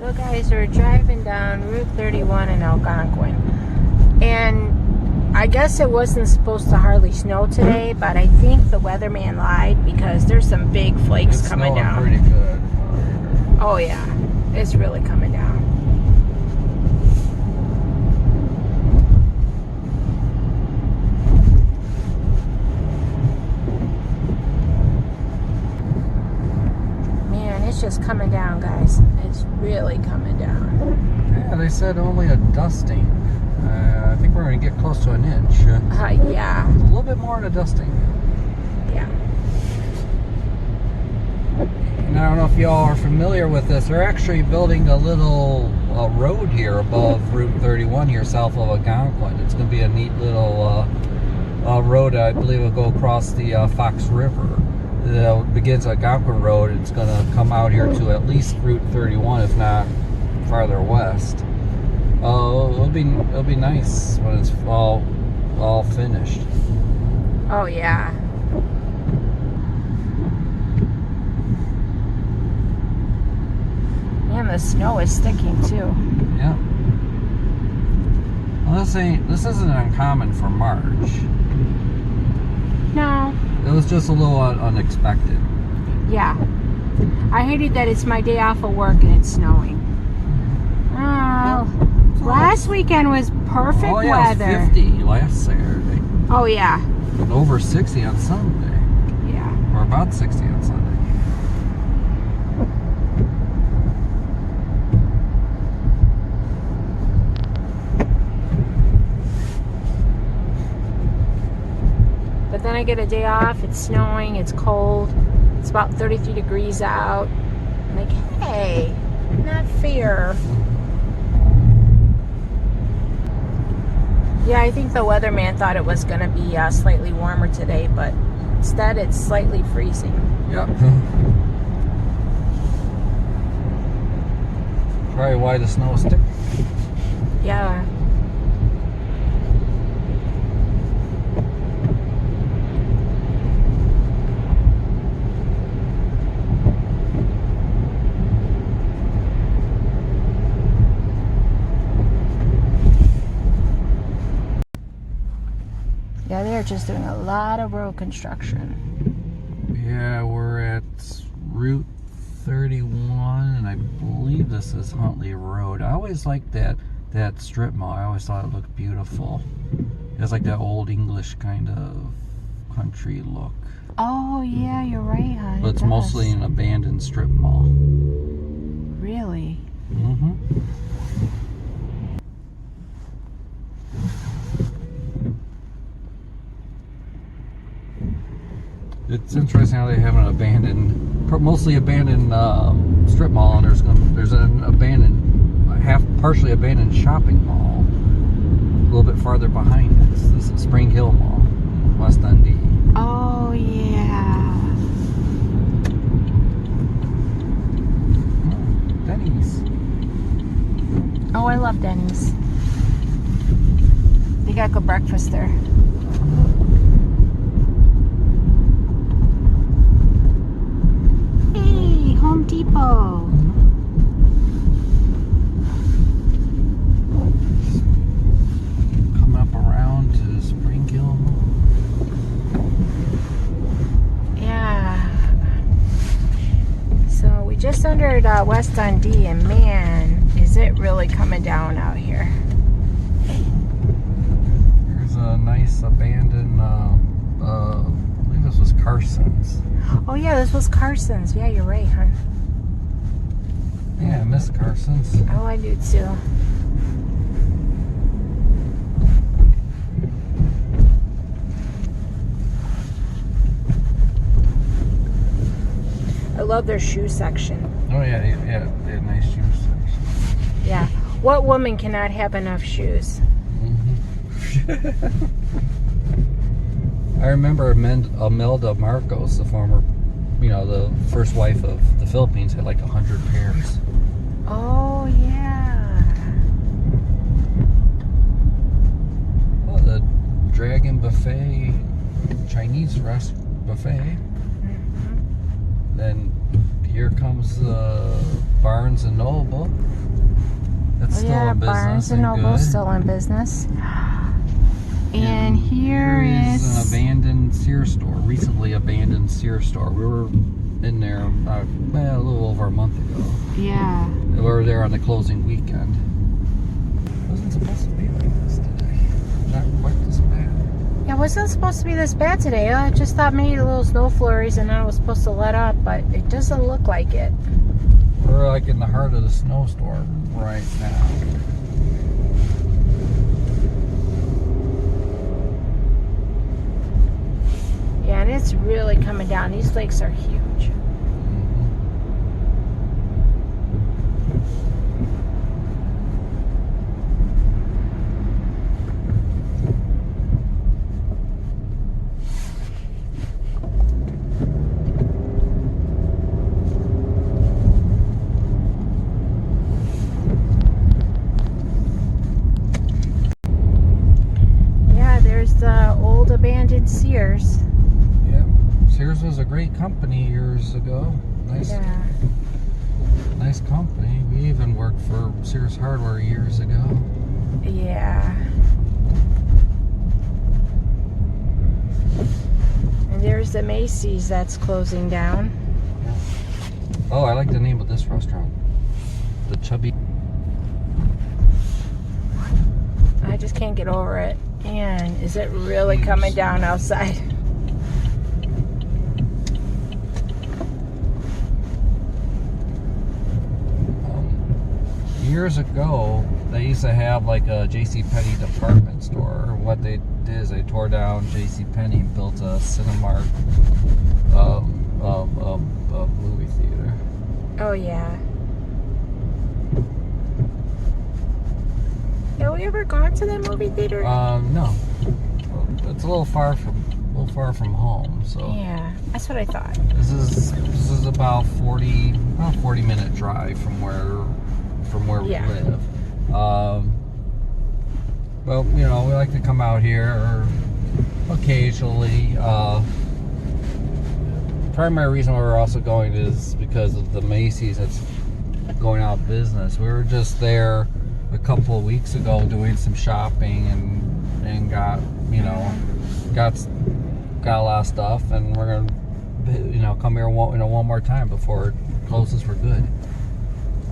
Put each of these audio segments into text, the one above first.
So guys, we're driving down Route 31 in Algonquin, and I guess it wasn't supposed to hardly snow today, but I think the weatherman lied because there's some big flakes coming down. Pretty good. Oh yeah, it's really coming down. Man, it's just coming down, guys. It's really coming down. Yeah, they said only a dusting. I think we're going to get close to an inch. Yeah. A little bit more than a dusting. Yeah. And I don't know if y'all are familiar with this. They're actually building a little road here above Route 31 here south of Algonquin. It's going to be a neat little road. I believe will go across the Fox River. It begins at Algonquin Road. It's going to come out here to at least Route 31, if not farther west. It'll be nice when it's all finished. Oh yeah. Man, the snow is sticking too. Yeah. Well, this isn't uncommon for March. No. It was just a little unexpected. Yeah. I hated that it's my day off of work and it's snowing. Oh. Last weekend was perfect weather. It was 50 last Saturday. Oh yeah. And over 60 on Sunday. Yeah. Or about 60 on Sunday. But then I get a day off, it's snowing, it's cold, it's about 33 degrees out. I'm like, hey, not fair. Yeah, I think the weatherman thought it was going to be slightly warmer today, but instead it's slightly freezing. Yep. Probably why the snow is sticking. Yeah. Yeah, they're just doing a lot of road construction. Yeah, we're at Route 31, and I believe this is Huntley Road. I always liked that strip mall. I always thought it looked beautiful. It has like that old English kind of country look. Oh, yeah, you're right, hon. But it's mostly an abandoned strip mall. Really? Mm-hmm. It's interesting how they have an abandoned, mostly abandoned strip mall, and there's an abandoned, partially abandoned shopping mall a little bit farther behind it. This is Spring Hill Mall, West Dundee. Oh yeah. Denny's. Oh, I love Denny's. They got good breakfast there. Home Depot. Coming up around to Spring Hill Mall. Yeah. So we just entered West Dundee, and man, is it really coming down out here. There's a nice abandoned, I believe this was Carson's. Oh yeah, this was Carson's. Yeah, you're right, hon. Yeah, I miss Carson's. Oh, I do too. I love their shoe section. Oh yeah, they had nice shoe section. Yeah. What woman cannot have enough shoes? Mm-hmm. I remember Imelda Marcos, the former, the first wife of the Philippines, had like 100 pairs. Oh, yeah. Oh, the Dragon Buffet, Chinese buffet. Mm-hmm. Then here comes the Barnes and Noble. It's still in business. Barnes and Noble still in business. And here is an abandoned Sears store, recently abandoned Sears store. We were in there a little over a month ago. Yeah. We were there on the closing weekend. It wasn't supposed to be like this today. Not quite this bad. Yeah, it wasn't supposed to be this bad today. I just thought maybe little snow flurries and then it was supposed to let up, but it doesn't look like it. We're like in the heart of the snowstorm right now. Yeah, and it's really coming down. These lakes are huge. Yeah, there's the old abandoned Sears. Sears was a great company years ago. Nice company. We even worked for Sears Hardware years ago. Yeah. And there's the Macy's that's closing down. Yeah. Oh, I like the name of this restaurant. The Chubby. I just can't get over it. And is it really coming down outside? Years ago, they used to have like a JCPenney department store. What they did is they tore down JCPenney and built a Cinemark movie theater. Oh yeah. Have we ever gone to that movie theater? No. It's a little far from home, so. Yeah, that's what I thought. This is about 40-minute drive from where we live. Well, you know, we like to come out here occasionally. Primary reason we're also going is because of the Macy's that's going out of business. We were just there a couple of weeks ago doing some shopping and got a lot of stuff, and we're gonna come here one more time before it closes for good.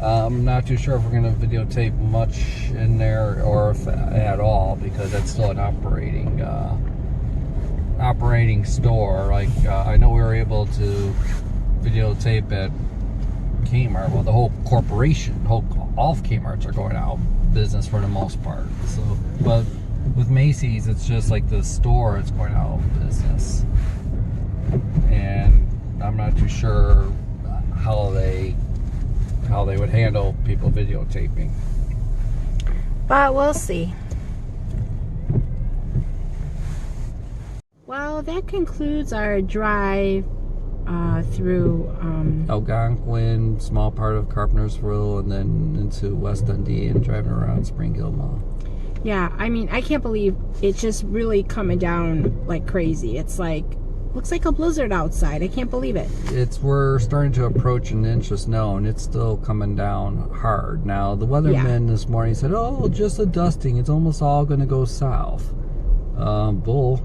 I'm not too sure if we're going to videotape much in there or if at all, because it's still an operating store. Like I know we were able to videotape at Kmart. Well, the whole corporation, all of Kmart's are going out of business for the most part. So, but with Macy's, it's just like the store is going out of business, and I'm not too sure how they would handle people videotaping. But we'll see. Well, that concludes our drive through Algonquin, small part of Carpentersville, and then into West Dundee and driving around Spring Hill Mall. Yeah, I mean, I can't believe it's just really coming down like crazy. It's like, looks like a blizzard outside. I can't believe it. We're starting to approach an inch of snow, and it's still coming down hard. Now, the weatherman this morning said, "Oh, just a dusting. It's almost all going to go south." Bull.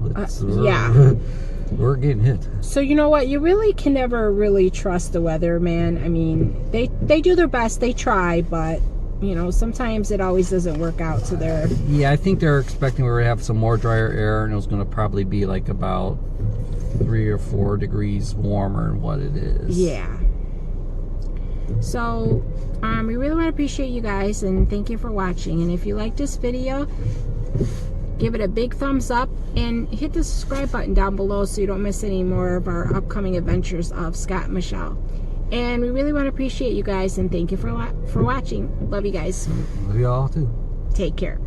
We're getting hit. So you know what? You really can never really trust the weatherman. I mean, they do their best. They try, but you know, sometimes it always doesn't work out to their... Yeah, I think they're expecting we're going to have some more drier air, and it was going to probably be like about 3 or 4 degrees warmer than what it is. Yeah. So, we really want to appreciate you guys, and thank you for watching. And if you like this video, give it a big thumbs up, and hit the subscribe button down below so you don't miss any more of our upcoming adventures of Scott and Michelle. And we really want to appreciate you guys, and thank you for watching. Love you guys. Love you all too. Take care.